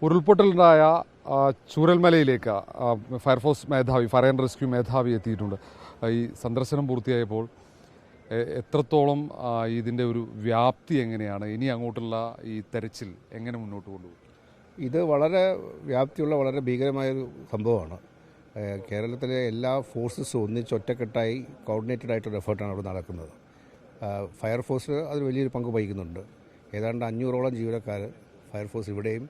ഉരുൾപൊട്ടലുണ്ടായ ചൂരൽമലയിലേക്ക് fire force മേധാവി, fire and rescue മേധാവി എത്തിയിട്ടുണ്ട്. ഈ സന്ദർശനം പൂർത്തിയായപ്പോൾ എത്രത്തോളം ഇതിൻ്റെ ഒരു വ്യാപ്തി എങ്ങനെയാണ്, ഇനി അങ്ങോട്ടുള്ള ഈ തെരച്ചിൽ എങ്ങനെ മുന്നോട്ട് കൊണ്ടുപോകും? ഇത് വളരെ വ്യാപ്തിയുള്ള വളരെ ഭീകരമായൊരു സംഭവമാണ്. കേരളത്തിലെ എല്ലാ ഫോഴ്സസും ഒറ്റക്കെട്ടായി കോർഡിനേറ്റഡ് ആയിട്ടൊരു എഫേർട്ടാണ് അവിടെ നടക്കുന്നത്. ഫയർഫോഴ്സ് അതിൽ വലിയൊരു പങ്ക് വഹിക്കുന്നുണ്ട്. ഏതാണ്ട് 500ഓളം ജീവനക്കാർ ഫയർഫോഴ്സ് ഇവിടെയും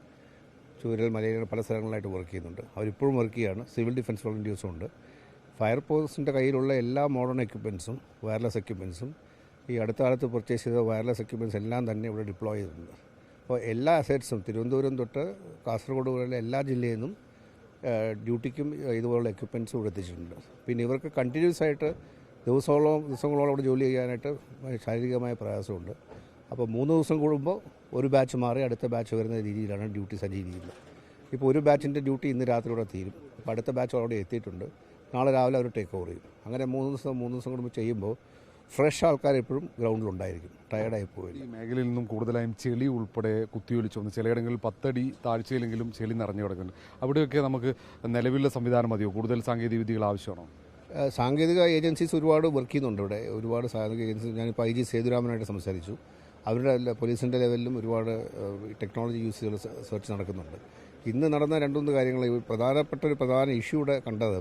ചൂരൽമലയിലെ പല സ്ഥലങ്ങളിലായിട്ട് വർക്ക് ചെയ്യുന്നുണ്ട്. അവരിപ്പോഴും വർക്ക് ചെയ്യുകയാണ്. സിവിൽ ഡിഫൻസ് വോളണ്ടിയേഴ്സും ഉണ്ട്. ഫയർഫോഴ്സിൻ്റെ കയ്യിലുള്ള എല്ലാ മോഡേൺ എക്യുപ്മെൻസും വയർലെസ് എക്യുപ്മെൻസും ഈ അടുത്ത കാലത്ത് പർച്ചേസ് ചെയ്ത വയർലെസ് എക്യുപ്മെൻറ്റ്സ് എല്ലാം തന്നെ ഇവിടെ ഡിപ്ലോയ് ചെയ്തിട്ടുണ്ട്. അപ്പോൾ എല്ലാ അസറ്റ്സും തിരുവനന്തപുരം തൊട്ട് കാസർഗോഡ് വരെയുള്ള എല്ലാ ജില്ലയിൽ നിന്നും ഡ്യൂട്ടിക്കും ഇതുപോലുള്ള എക്യുപ്മെൻറ്റ്സും ഇവിടെ എത്തിച്ചിട്ടുണ്ട്. പിന്നെ ഇവർക്ക് കണ്ടിന്യൂസ് ആയിട്ട് ദിവസങ്ങളോളം അവിടെ ജോലി ചെയ്യാനായിട്ട് ശാരീരികമായ പ്രയാസമുണ്ട്. അപ്പോൾ 3 ദിവസം കൂടുമ്പോൾ ഒരു ബാച്ച് മാറി അടുത്ത ബാച്ച് വരുന്ന രീതിയിലാണ് ഡ്യൂട്ടി സജ്ജീകരിക്കുന്നത്. ഇപ്പോൾ ഒരു ബാച്ചിൻ്റെ ഡ്യൂട്ടി ഇന്ന് രാത്രിയോടെ തീരും. അപ്പോൾ അടുത്ത ബാച്ച് അവിടെ എത്തിയിട്ടുണ്ട്. നാളെ രാവിലെ അവർ ടേക്ക് ഓവർ ചെയ്യും. അങ്ങനെ 3 ദിവസം കൂടുമ്പോൾ ചെയ്യുമ്പോൾ ഫ്രഷ് ആൾക്കാർ എപ്പോഴും ഗ്രൗണ്ടിലുണ്ടായിരിക്കും. ടയർഡായി പോയില്ല. ഈ മേഖലയിൽ നിന്നും കൂടുതലായും ചെളി ഉൾപ്പെടെ കുത്തിയൊലിച്ചു വന്നു. ചിലയിടങ്ങളിൽ 10 അടി താഴ്ചയിലെങ്കിലും ചെളി നിറഞ്ഞു കിടക്കുന്നുണ്ട്. അവിടെയൊക്കെ നമുക്ക് നിലവിലെ സംവിധാനം മതിയോ? കൂടുതൽ സാങ്കേതിക വിദ്യകൾ ആവശ്യമാണോ? സാങ്കേതിക ഏജൻസീസ് ഒരുപാട് വർക്ക് ചെയ്യുന്നുണ്ട് ഇവിടെ. ഒരുപാട് സാങ്കേതിക ഏജൻസീസ്, ഞാനിപ്പോൾ IG സേതുരാമനായിട്ട് സംസാരിച്ചു. അവരുടെ പോലീസിൻ്റെ ലെവലിലും ഒരുപാട് ടെക്നോളജി യൂസ് ചെയ്തുള്ള സെർച്ച് നടക്കുന്നുണ്ട്. ഇന്ന് നടന്ന 2-3 കാര്യങ്ങൾ പ്രധാനപ്പെട്ട ഒരു പ്രധാന ഇഷ്യൂ ഇവിടെ കണ്ടത്,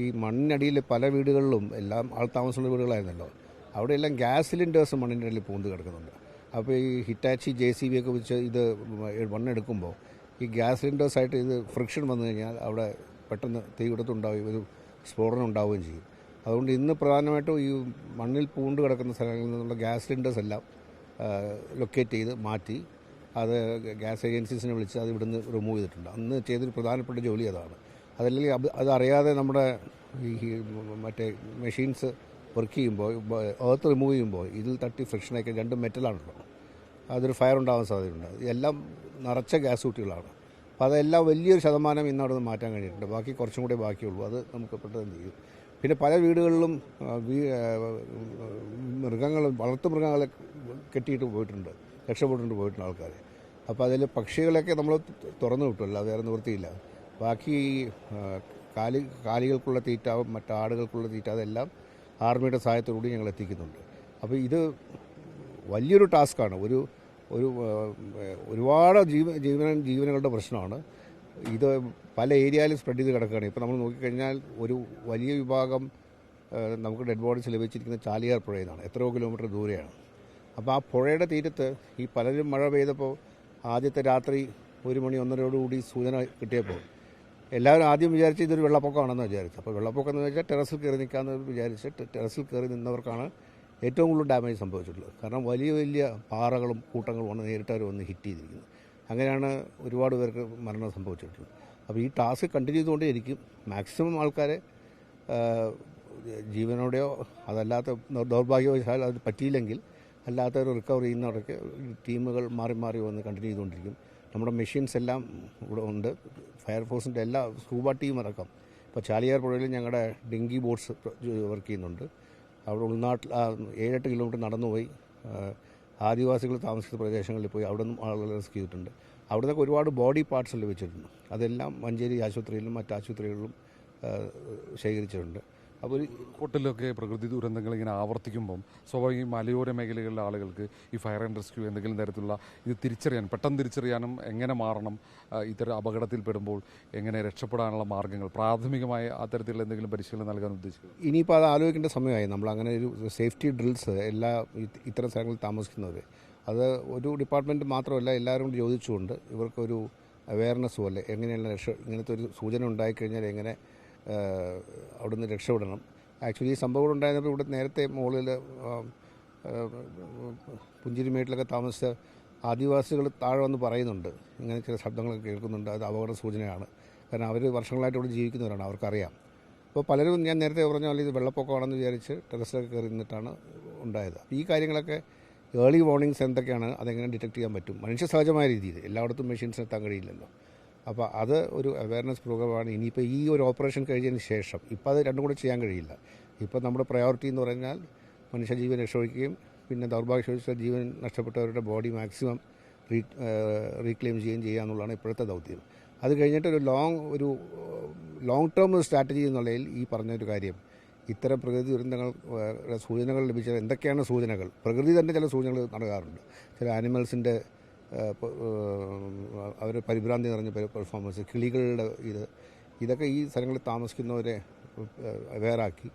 ഈ മണ്ണിനടിയിൽ പല വീടുകളിലും എല്ലാം ആൾ താമസമുള്ള വീടുകളായിരുന്നല്ലോ, അവിടെയെല്ലാം ഗ്യാസ് സിലിണ്ടേഴ്സ് മണ്ണിൻ്റെ അടിയിൽ പൂന്ത് കിടക്കുന്നുണ്ട്. അപ്പോൾ ഈ ഹിറ്റാച്ചി JCB ഒക്കെ വെച്ച് ഇത് മണ്ണെടുക്കുമ്പോൾ ഈ ഗ്യാസ് സിലിണ്ടേഴ്സായിട്ട് ഇത് ഫ്രിക്ഷൻ വന്നു കഴിഞ്ഞാൽ അവിടെ പെട്ടെന്ന് തീപിടുത്തമുണ്ടാവുകയും ഒരു സ്ഫോടനം ഉണ്ടാവുകയും ചെയ്യും. അതുകൊണ്ട് ഇന്ന് പ്രധാനമായിട്ടും ഈ മണ്ണിൽ പൂണ്ട് കിടക്കുന്ന സ്ഥലങ്ങളിൽ നിന്നുള്ള ഗ്യാസ് സിലിണ്ടേഴ്സ് എല്ലാം ലൊക്കേറ്റ് ചെയ്ത് മാറ്റി അത് ഗ്യാസ് ഏജൻസീസിനെ വിളിച്ച് അത് ഇവിടുന്ന് റിമൂവ് ചെയ്തിട്ടുണ്ട്. അന്ന് ചെയ്തൊരു പ്രധാനപ്പെട്ട ജോലി അതാണ്. അതല്ലെങ്കിൽ അതറിയാതെ നമ്മുടെ ഈ മറ്റേ മെഷീൻസ് വർക്ക് ചെയ്യുമ്പോൾ എർത്ത് റിമൂവ് ചെയ്യുമ്പോൾ ഇതിൽ തട്ടി ഫ്രിക്ഷനൊക്കെ 2 മെറ്റലാണല്ലോ, അതൊരു ഫയർ ഉണ്ടാകാൻ സാധ്യതയുണ്ട്. ഇതെല്ലാം നിറച്ച ഗ്യാസ് കുറ്റികളാണ്. അപ്പോൾ അതെല്ലാം വലിയൊരു ശതമാനം ഇന്ന് അവിടെ നിന്ന് മാറ്റാൻ കഴിഞ്ഞിട്ടുണ്ട്. ബാക്കി കുറച്ചും കൂടെ ബാക്കിയുള്ളൂ. അത് നമുക്ക് പെട്ടെന്ന് ചെയ്യും. പിന്നെ പല വീടുകളിലും വളർത്തുമൃഗങ്ങളെ കെട്ടിയിട്ട് പോയിട്ടുണ്ട്, പോയിട്ടുണ്ട് ആൾക്കാർ. അപ്പോൾ അതിൽ പക്ഷികളൊക്കെ നമ്മൾ തുറന്നു വിട്ടുമല്ലോ, അത് വേറെ നിവൃത്തിയില്ല. ബാക്കി കാലികൾക്കുള്ള തീറ്റ, മറ്റാടുകൾക്കുള്ള തീറ്റ, അതെല്ലാം ആർമിയുടെ സഹായത്തോടുകൂടി ഞങ്ങൾ എത്തിക്കുന്നുണ്ട്. അപ്പോൾ ഇത് വലിയൊരു ടാസ്ക്കാണ്. ഒരുപാട് ജീവനുകളുടെ പ്രശ്നമാണ് ഇത്. പല ഏരിയയിലും സ്പ്രെഡ് ചെയ്ത് കിടക്കുകയാണ്. ഇപ്പോൾ നമ്മൾ നോക്കിക്കഴിഞ്ഞാൽ ഒരു വലിയ വിഭാഗം നമുക്ക് ഡെഡ് ബോഡീസ് ലഭിച്ചിരിക്കുന്ന ചാലിയാർ പുഴയിൽ നിന്നാണ്. എത്രയോ കിലോമീറ്റർ ദൂരെയാണ്. അപ്പോൾ ആ പുഴയുടെ തീരത്ത് ഈ പലരും മഴ പെയ്തപ്പോൾ ആദ്യത്തെ രാത്രി 1 മണി 1:30 സൂചന കിട്ടിയപ്പോൾ എല്ലാവരും ആദ്യം വിചാരിച്ച് ഇതൊരു വെള്ളപ്പൊക്കമാണെന്ന് വിചാരിച്ചു. അപ്പോൾ വെള്ളപ്പൊക്കം എന്ന് വെച്ചാൽ ടെറസിൽ കയറി നിൽക്കാമെന്ന് വിചാരിച്ചിട്ട് ടെറസിൽ കയറി നിന്നവർക്കാണ് ഏറ്റവും കൂടുതൽ ഡാമേജ് സംഭവിച്ചിട്ടുള്ളത്. കാരണം വലിയ വലിയ പാറകളും കൂട്ടങ്ങളുമാണ് നേരിട്ട് അവർ വന്ന് ഹിറ്റ് ചെയ്തിരിക്കുന്നത്. അങ്ങനെയാണ് ഒരുപാട് പേർക്ക് മരണം സംഭവിച്ചിട്ടുള്ളത്. അപ്പോൾ ഈ ടാസ്ക് കണ്ടിന്യൂ ചെയ്തുകൊണ്ടേയിരിക്കും. മാക്സിമം ആൾക്കാരെ ജീവനോടെയോ അതല്ലാത്ത ദൗർഭാഗ്യവശാൽ അത് പറ്റിയില്ലെങ്കിൽ അല്ലാത്തവർ റിക്കവർ ചെയ്യുന്നവരൊക്കെ ടീമുകൾ മാറി മാറി വന്ന് കണ്ടിന്യൂ ചെയ്തുകൊണ്ടിരിക്കും. നമ്മുടെ മെഷീൻസ് എല്ലാം ഇവിടെ ഉണ്ട്. ഫയർഫോഴ്സിൻ്റെ എല്ലാ സ്കൂബ ടീം അടക്കം. ഇപ്പോൾ ചാലിയാർ പുഴയിൽ ഞങ്ങളുടെ ഡിങ്കി ബോട്ട്സ് വർക്ക് ചെയ്യുന്നുണ്ട്. അവിടെ ഉൾനാട്ടിൽ 7-8 കിലോമീറ്റർ നടന്നുപോയി ആദിവാസികൾ താമസിക്കുന്ന പ്രദേശങ്ങളിൽ പോയി അവിടെ നിന്നും ആളുകളെ റെസ്ക്യൂ ചെയ്തിട്ടുണ്ട്. അവിടെ നിന്നൊക്കെ ഒരുപാട് ബോഡി പാർട്സ് ലഭിച്ചിട്ടുണ്ട്. അതെല്ലാം മഞ്ചേരി ആശുപത്രിയിലും മറ്റ് ആശുപത്രികളിലും ശേഖരിച്ചിട്ടുണ്ട്. അപ്പോൾ ഉരുൾപൊട്ടലൊക്കെ പ്രകൃതി ദുരന്തങ്ങൾ ഇങ്ങനെ ആവർത്തിക്കുമ്പം സ്വാഭാവികം മലയോര മേഖലകളിലെ ആളുകൾക്ക് ഈ ഫയർ ആൻഡ് റെസ്ക്യൂ എന്തെങ്കിലും തരത്തിലുള്ള ഇത് പെട്ടെന്ന് തിരിച്ചറിയാനും എങ്ങനെ മാറണം, ഇത്തരം അപകടത്തിൽപ്പെടുമ്പോൾ എങ്ങനെ രക്ഷപ്പെടാനുള്ള മാർഗ്ഗങ്ങൾ, പ്രാഥമികമായ അത്തരത്തിലുള്ള എന്തെങ്കിലും പരിശീലനം നൽകാൻ ഉദ്ദേശിക്കുന്നു? ഇനിയിപ്പോൾ അത് ആലോചിക്കേണ്ട സമയമായി. നമ്മൾ അങ്ങനെ ഒരു സേഫ്റ്റി ഡ്രിൽസ് എല്ലാ ഇത്തരം സ്ഥലങ്ങളിൽ താമസിക്കുന്നവർ, അത് ഒരു ഡിപ്പാർട്ട്മെൻറ്റ് മാത്രമല്ല എല്ലാവരും കൂടി ചോദിച്ചുകൊണ്ട് ഇവർക്കൊരു അവെയർനെസ് പോലെ എങ്ങനെയുള്ള ഇങ്ങനത്തെ ഒരു സൂചന ഉണ്ടായിക്കഴിഞ്ഞാൽ എങ്ങനെ അവിടെ നിന്ന് രക്ഷപ്പെടണം. ആക്ച്വലി ഈ സംഭവം ഉണ്ടായിരുന്നപ്പോൾ ഇവിടെ നേരത്തെ മുകളിൽ പുഞ്ചിരിമേട്ടിലൊക്കെ താമസിച്ച ആദിവാസികൾ താഴെ വന്ന് പറയുന്നുണ്ട്, ഇങ്ങനെ ചില ശബ്ദങ്ങളൊക്കെ കേൾക്കുന്നുണ്ട്, അത് അപകട സൂചനയാണ്. കാരണം അവർ വർഷങ്ങളായിട്ട് ഇവിടെ ജീവിക്കുന്നവരാണ്, അവർക്കറിയാം. അപ്പോൾ പലരും ഞാൻ നേരത്തെ പറഞ്ഞ പോലെ ഇത് വെള്ളപ്പൊക്കമാണെന്ന് വിചാരിച്ച് ടെറസിലൊക്കെ കയറി നിന്നിട്ടാണ് ഉണ്ടായത്. അപ്പോൾ ഈ കാര്യങ്ങളൊക്കെ ഏർലി വാർണിംഗ്സ് എന്തൊക്കെയാണ്, അതെങ്ങനെ ഡിറ്റക്ട് ചെയ്യാൻ പറ്റും മനുഷ്യ സഹജമായ രീതിയിൽ. എല്ലായിടത്തും മെഷീൻസ് എത്താൻ കഴിയില്ലല്ലോ. അപ്പോൾ അത് ഒരു അവയർനെസ് പ്രോഗ്രാമാണ്. ഇനിയിപ്പോൾ ഈ ഒരു ഓപ്പറേഷൻ കഴിഞ്ഞതിന് ശേഷം ഇപ്പോൾ അത് രണ്ടും കൂടെ ചെയ്യാൻ കഴിയില്ല. ഇപ്പോൾ നമ്മുടെ പ്രയോറിറ്റി എന്ന് പറഞ്ഞാൽ മനുഷ്യജീവൻ രക്ഷപ്പെടുകയും പിന്നെ ദൗർഭാഗ്യവശാൽ ജീവൻ നഷ്ടപ്പെട്ടവരുടെ ബോഡി മാക്സിമം റീക്ലെയിം ചെയ്യുക എന്നുള്ളതാണ് ഇപ്പോഴത്തെ ദൗത്യം. അത് കഴിഞ്ഞിട്ട് ഒരു ലോങ് ടേം സ്ട്രാറ്റജി എന്നുള്ളതിൽ ഈ പറഞ്ഞൊരു കാര്യം, ഇത്തരം പ്രകൃതി ദുരന്തങ്ങൾ സൂചനകൾ ലഭിച്ചത് എന്തൊക്കെയാണ് സൂചനകൾ, പ്രകൃതി തന്നെ ചില സൂചനകൾ നൽകാറുണ്ട്. ചില ആനിമൽസിൻ്റെ അവർ പരിഭ്രാന്തി നിറഞ്ഞ പെർഫോമൻസ്, കിളികളുടെ ഇതൊക്കെ ഈ സ്ഥലങ്ങളിൽ താമസിക്കുന്നവരെ അവെയറാക്കി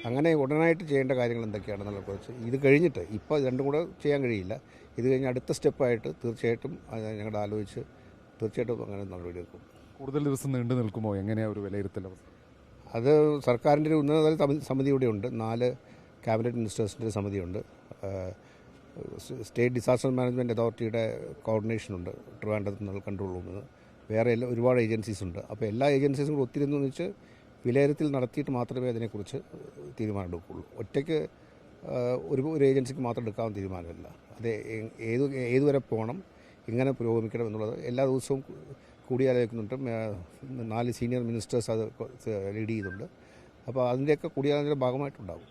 അങ്ങനെ ഉടനായിട്ട് ചെയ്യേണ്ട കാര്യങ്ങൾ എന്തൊക്കെയാണെന്നുള്ള കുറിച്ച് ഇത് കഴിഞ്ഞിട്ട് ഇപ്പോൾ രണ്ടും കൂടെ ചെയ്യാൻ കഴിയില്ല. ഇത് കഴിഞ്ഞ് അടുത്ത സ്റ്റെപ്പായിട്ട് തീർച്ചയായിട്ടും ഞങ്ങൾ ആലോചിച്ച് തീർച്ചയായിട്ടും അങ്ങനെ നടപടിയെടുക്കും. കൂടുതൽ ദിവസം നീണ്ടു നിൽക്കുമോ? എങ്ങനെയാണ് ഒരു വിലയിരുത്തൽ? അത് സർക്കാരിൻ്റെ ഒരു ഉന്നതതല സമിതി ഇവിടെയുണ്ട്. 4 ക്യാബിനറ്റ് മിനിസ്റ്റേഴ്സിൻ്റെ സമിതിയുണ്ട്. സ്റ്റേറ്റ് ഡിസാസ്റ്റർ മാനേജ്മെൻറ്റ് അതോറിറ്റിയുടെ കോർഡിനേഷനുണ്ട് ട്രിവാൻഡ്രത്ത് നിന്ന് കൺട്രോൾ റൂമിൽ. വേറെ ഒരുപാട് ഏജൻസീസ് ഉണ്ട്. അപ്പോൾ എല്ലാ ഏജൻസീസും കൂടെ ഒത്തിരുന്ന് വെച്ച് വിലയിരുത്തൽ നടത്തിയിട്ട് മാത്രമേ അതിനെക്കുറിച്ച് തീരുമാനമെടുക്കുകയുള്ളൂ. ഒറ്റയ്ക്ക് ഒരു ഏജൻസിക്ക് മാത്രം എടുക്കാവുന്ന തീരുമാനമല്ല. അത് ഏതുവരെ പോകണം, എങ്ങനെ പുരോഗമിക്കണം എന്നുള്ളത് എല്ലാ ദിവസവും കൂടിയാലോചിക്കുന്നുണ്ട്. 4 സീനിയർ മിനിസ്റ്റേഴ്സ് അത് ലീഡ് ചെയ്യുന്നുണ്ട്. അപ്പോൾ അതിൻ്റെയൊക്കെ കൂടിയാലോചനയുടെ ഭാഗമായിട്ടുണ്ടാകും.